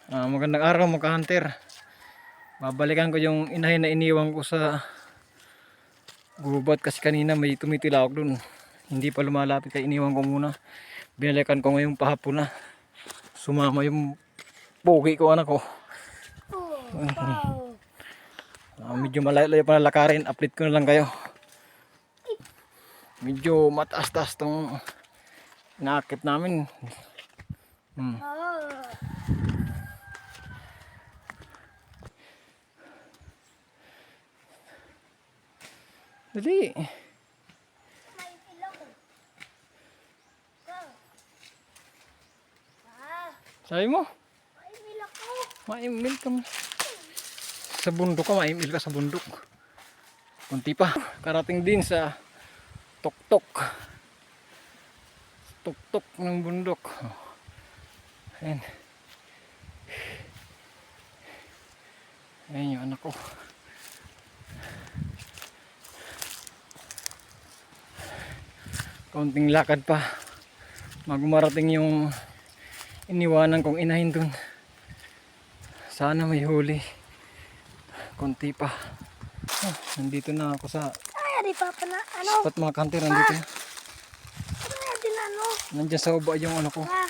Magandang araw mga hunter. Babalikan ko yung inahin na iniwan ko sa gubat kasi kanina may tumitilawak dun. Hindi pa lumalapit kaya iniwan ko muna. Binalikan ko ngayong pahapon na. Sumama yung pogi ko, anak ko. Medyo malayo-layo pa na lakarin. Update ko na lang kayo. Medyo mataas-taas tong inaakit namin. Dali. Sabi mo? Maimil ako. Maimil ka mo. Sa bundok ka, maimil ka sa bundok. Kunti pa. Karating din sa tuktok. Tuktok ng bundok. Ayan. Ayan yung anak ko. Kaunting lakad pa. Magmarating yung iniwanan kong inahin dun. Sana may huli. Konti pa. Nandito na ako sa Ay, di pa na, ano? spot mga kanter. Nandito na. Ano din, ano? Nandiyan sa baba yung ano ko. Ah,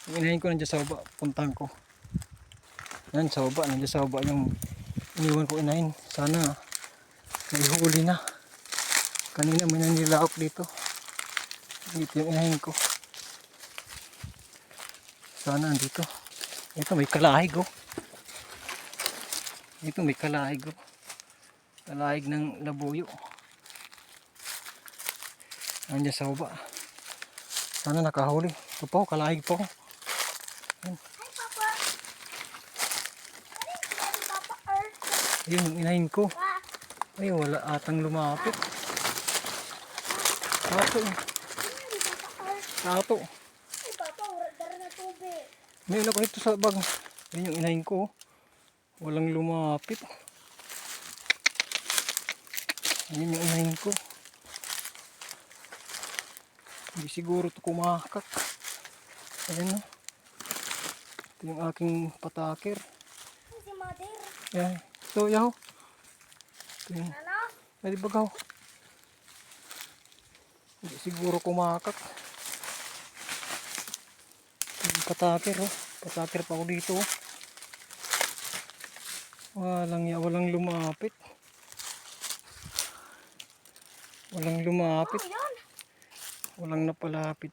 Yung inahin ko nandiyan sa baba. Puntang ko. Yan sa baba. Nandiyan sa baba yung iniwan ko inahin. Sana may huli na. Kanina may nanilaok dito. Dito yung inahin ko. Sana andito. Ito may kalahig oh. Ito may kalahig oh. Kalahig ng labuyo. Nandiyan sa baba. Sana nakahuli. Ito po, kalahig po. ay, Papa. Ay, Papa Earth. Ayun yung inahin ko. Ah, Ay wala atang lumapit. Tato. ay, Papa Earth. Tato. Ay, Papa, dara na tubig. May ano ko ito sa bag. Ayun yung inahin ko. Walang lumapit. Ayun yung inahin ko. Hindi siguro ito kumakak. Ayan o. Ito yung aking patakir. Ay, si Mother. Ayan. Ito yaw. Ito yung Ano? pwede bagaw. Hindi siguro kumakak. Ito yung patakir o. Patakir pa ako dito o. Walang lumapit. Walang lumapit. Ano yun? Walang napalapit.